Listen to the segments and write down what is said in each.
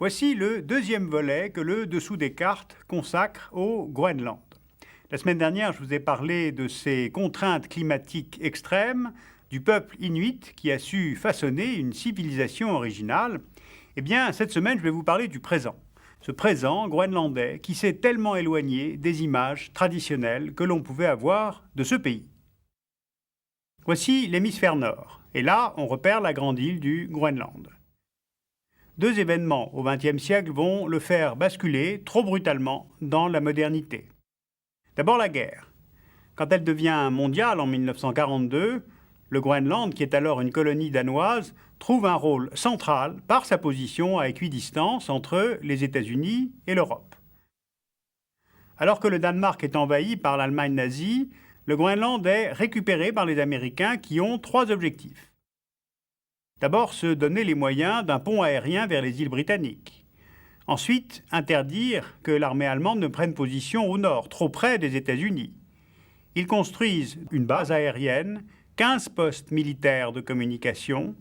Voici le deuxième volet que le dessous des cartes consacre au Groenland. La semaine dernière, je vous ai parlé de ces contraintes climatiques extrêmes, du peuple inuit qui a su façonner une civilisation originale. Eh bien, cette semaine, je vais vous parler du présent. Ce présent groenlandais qui s'est tellement éloigné des images traditionnelles que l'on pouvait avoir de ce pays. Voici l'hémisphère nord, et là, on repère la grande île du Groenland. Deux événements au XXe siècle vont le faire basculer trop brutalement dans la modernité. D'abord la guerre. Quand elle devient mondiale en 1942, le Groenland, qui est alors une colonie danoise, trouve un rôle central par sa position à équidistance entre les États-Unis et l'Europe. Alors que le Danemark est envahi par l'Allemagne nazie, le Groenland est récupéré par les Américains qui ont trois objectifs. D'abord, se donner les moyens d'un pont aérien vers les îles britanniques. Ensuite, interdire que l'armée allemande ne prenne position au nord, trop près des États-Unis. Ils construisent une base aérienne, 15 postes militaires de communication,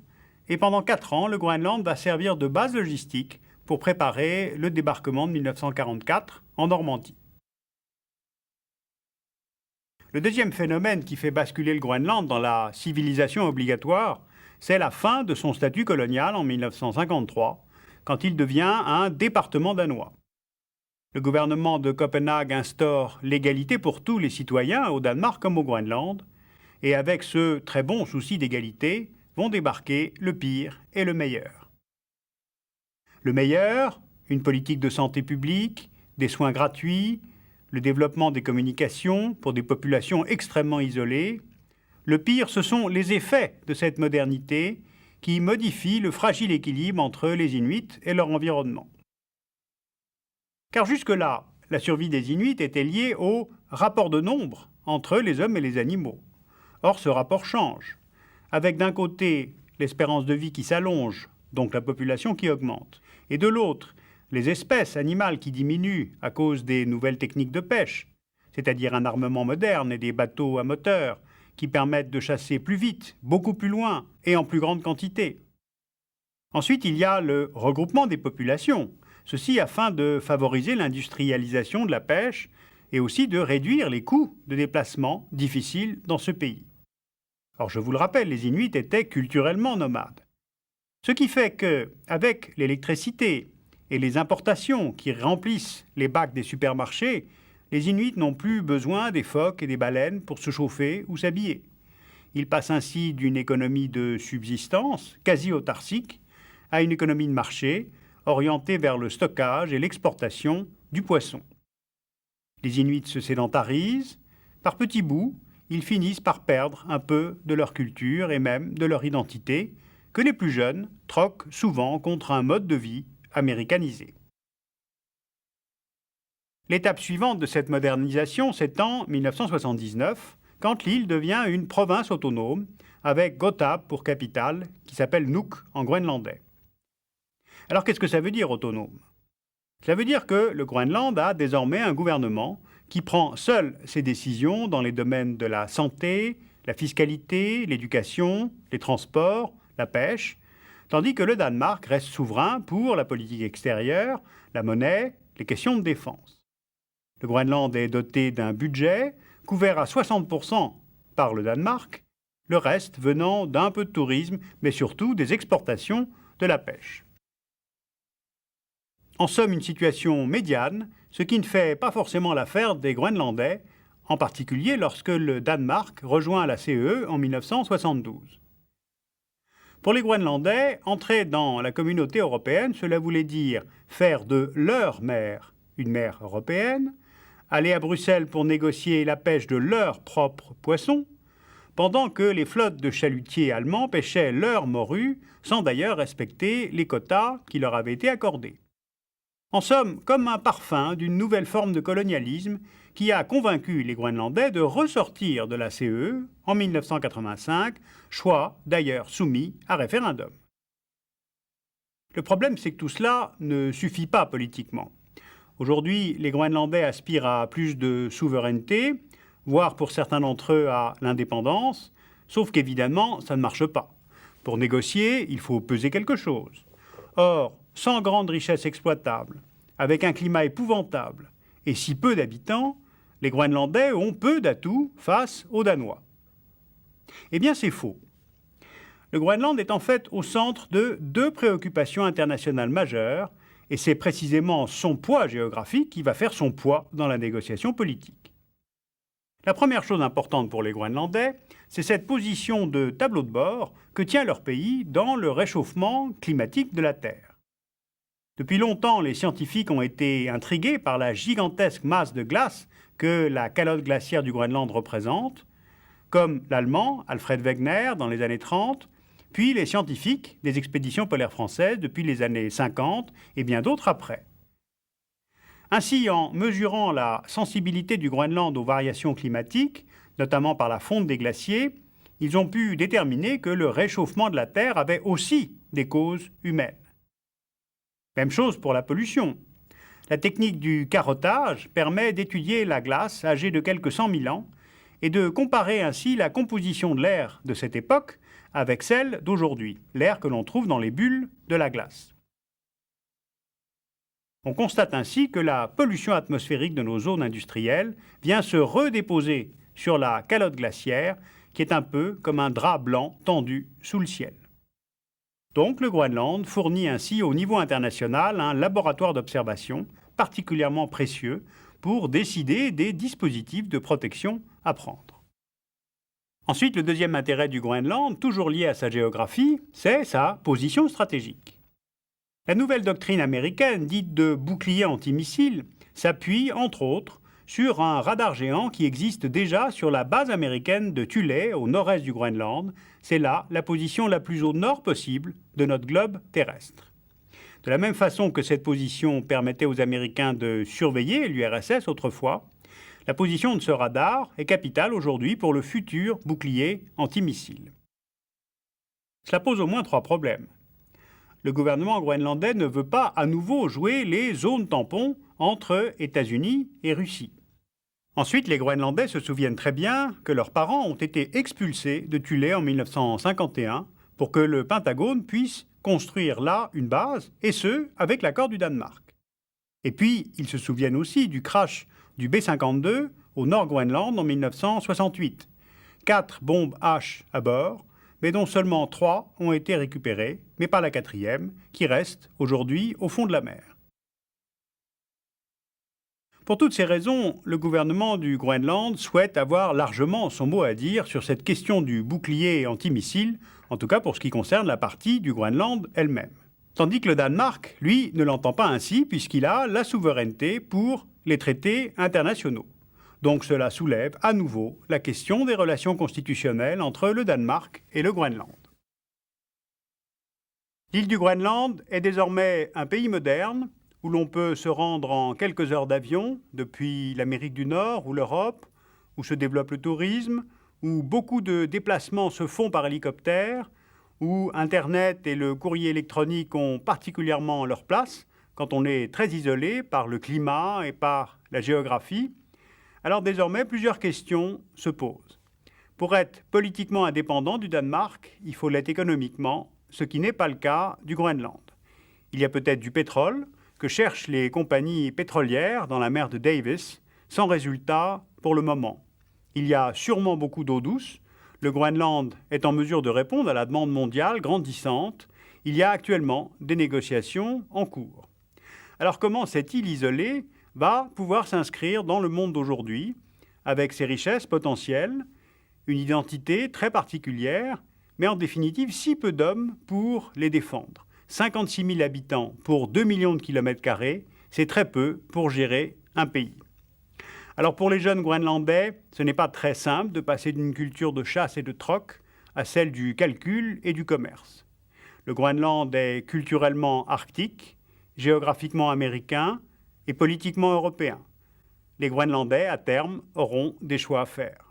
et pendant 4 ans, le Groenland va servir de base logistique pour préparer le débarquement de 1944 en Normandie. Le deuxième phénomène qui fait basculer le Groenland dans la civilisation obligatoire, c'est la fin de son statut colonial en 1953, quand il devient un département danois. Le gouvernement de Copenhague instaure l'égalité pour tous les citoyens, au Danemark comme au Groenland, et avec ce très bon souci d'égalité, vont débarquer le pire et le meilleur. Le meilleur, une politique de santé publique, des soins gratuits, le développement des communications pour des populations extrêmement isolées. Le pire, ce sont les effets de cette modernité qui modifient le fragile équilibre entre les Inuits et leur environnement. Car jusque-là, la survie des Inuits était liée au rapport de nombre entre les hommes et les animaux. Or, ce rapport change, avec d'un côté l'espérance de vie qui s'allonge, donc la population qui augmente, et de l'autre, les espèces animales qui diminuent à cause des nouvelles techniques de pêche, c'est-à-dire un armement moderne et des bateaux à moteur, qui permettent de chasser plus vite, beaucoup plus loin et en plus grande quantité. Ensuite, il y a le regroupement des populations, ceci afin de favoriser l'industrialisation de la pêche et aussi de réduire les coûts de déplacement difficiles dans ce pays. Or, je vous le rappelle, les Inuits étaient culturellement nomades. Ce qui fait qu'avec l'électricité et les importations qui remplissent les bacs des supermarchés, les Inuits n'ont plus besoin des phoques et des baleines pour se chauffer ou s'habiller. Ils passent ainsi d'une économie de subsistance, quasi autarcique, à une économie de marché, orientée vers le stockage et l'exportation du poisson. Les Inuits se sédentarisent. Par petits bouts, ils finissent par perdre un peu de leur culture et même de leur identité, que les plus jeunes troquent souvent contre un mode de vie américanisé. L'étape suivante de cette modernisation, c'est en 1979, quand l'île devient une province autonome, avec Gotthard pour capitale, qui s'appelle Nuuk en groenlandais. Alors qu'est-ce que ça veut dire autonome? Ça veut dire que le Groenland a désormais un gouvernement qui prend seul ses décisions dans les domaines de la santé, la fiscalité, l'éducation, les transports, la pêche, tandis que le Danemark reste souverain pour la politique extérieure, la monnaie, les questions de défense. Le Groenland est doté d'un budget couvert à 60% par le Danemark, le reste venant d'un peu de tourisme, mais surtout des exportations de la pêche. En somme, une situation médiane, ce qui ne fait pas forcément l'affaire des Groenlandais, en particulier lorsque le Danemark rejoint la CE en 1972. Pour les Groenlandais, entrer dans la communauté européenne, cela voulait dire faire de leur mer une mer européenne, aller à Bruxelles pour négocier la pêche de leurs propres poissons, pendant que les flottes de chalutiers allemands pêchaient leurs morues, sans d'ailleurs respecter les quotas qui leur avaient été accordés. En somme, comme un parfum d'une nouvelle forme de colonialisme qui a convaincu les Groenlandais de ressortir de la CE en 1985, choix d'ailleurs soumis à référendum. Le problème, c'est que tout cela ne suffit pas politiquement. Aujourd'hui, les Groenlandais aspirent à plus de souveraineté, voire pour certains d'entre eux à l'indépendance, sauf qu'évidemment, ça ne marche pas. Pour négocier, il faut peser quelque chose. Or, sans grande richesse exploitable, avec un climat épouvantable et si peu d'habitants, les Groenlandais ont peu d'atouts face aux Danois. Eh bien, c'est faux. Le Groenland est en fait au centre de deux préoccupations internationales majeures, et c'est précisément son poids géographique qui va faire son poids dans la négociation politique. La première chose importante pour les Groenlandais, c'est cette position de tableau de bord que tient leur pays dans le réchauffement climatique de la Terre. Depuis longtemps, les scientifiques ont été intrigués par la gigantesque masse de glace que la calotte glaciaire du Groenland représente, comme l'Allemand Alfred Wegener dans les années 30, puis les scientifiques des expéditions polaires françaises depuis les années 50 et bien d'autres après. Ainsi, en mesurant la sensibilité du Groenland aux variations climatiques, notamment par la fonte des glaciers, ils ont pu déterminer que le réchauffement de la Terre avait aussi des causes humaines. Même chose pour la pollution. La technique du carottage permet d'étudier la glace âgée de quelques 100 000 ans et de comparer ainsi la composition de l'air de cette époque avec celle d'aujourd'hui, l'air que l'on trouve dans les bulles de la glace. On constate ainsi que la pollution atmosphérique de nos zones industrielles vient se redéposer sur la calotte glaciaire, qui est un peu comme un drap blanc tendu sous le ciel. Donc le Groenland fournit ainsi au niveau international un laboratoire d'observation particulièrement précieux pour décider des dispositifs de protection à prendre. Ensuite, le deuxième intérêt du Groenland, toujours lié à sa géographie, c'est sa position stratégique. La nouvelle doctrine américaine, dite de bouclier antimissile, s'appuie, entre autres, sur un radar géant qui existe déjà sur la base américaine de Thule, au nord-est du Groenland. C'est là la position la plus au nord possible de notre globe terrestre. De la même façon que cette position permettait aux Américains de surveiller l'URSS autrefois, la position de ce radar est capitale aujourd'hui pour le futur bouclier antimissile. Cela pose au moins trois problèmes. Le gouvernement groenlandais ne veut pas à nouveau jouer les zones tampons entre États-Unis et Russie. Ensuite, les Groenlandais se souviennent très bien que leurs parents ont été expulsés de Thule en 1951 pour que le Pentagone puisse construire là une base, et ce, avec l'accord du Danemark. Et puis, ils se souviennent aussi du crash du B-52 au Nord-Groenland en 1968. 4 bombes H à bord, mais dont seulement 3 ont été récupérées, mais pas la quatrième, qui reste aujourd'hui au fond de la mer. Pour toutes ces raisons, le gouvernement du Groenland souhaite avoir largement son mot à dire sur cette question du bouclier antimissile, en tout cas pour ce qui concerne la partie du Groenland elle-même. Tandis que le Danemark, lui, ne l'entend pas ainsi puisqu'il a la souveraineté pour les traités internationaux. Donc cela soulève à nouveau la question des relations constitutionnelles entre le Danemark et le Groenland. L'île du Groenland est désormais un pays moderne où l'on peut se rendre en quelques heures d'avion depuis l'Amérique du Nord ou l'Europe, où se développe le tourisme, où beaucoup de déplacements se font par hélicoptère, où Internet et le courrier électronique ont particulièrement leur place quand on est très isolé par le climat et par la géographie. Alors désormais, plusieurs questions se posent. Pour être politiquement indépendant du Danemark, il faut l'être économiquement, ce qui n'est pas le cas du Groenland. Il y a peut-être du pétrole que cherchent les compagnies pétrolières dans la mer de Davis, sans résultat pour le moment. Il y a sûrement beaucoup d'eau douce. Le Groenland est en mesure de répondre à la demande mondiale grandissante. Il y a actuellement des négociations en cours. Alors comment cette île isolée va pouvoir s'inscrire dans le monde d'aujourd'hui, avec ses richesses potentielles, une identité très particulière, mais en définitive si peu d'hommes pour les défendre. 56 000 habitants pour 2 millions de kilomètres carrés, c'est très peu pour gérer un pays. Alors pour les jeunes Groenlandais, ce n'est pas très simple de passer d'une culture de chasse et de troc à celle du calcul et du commerce. Le Groenland est culturellement arctique, géographiquement américain et politiquement européen. Les Groenlandais, à terme, auront des choix à faire.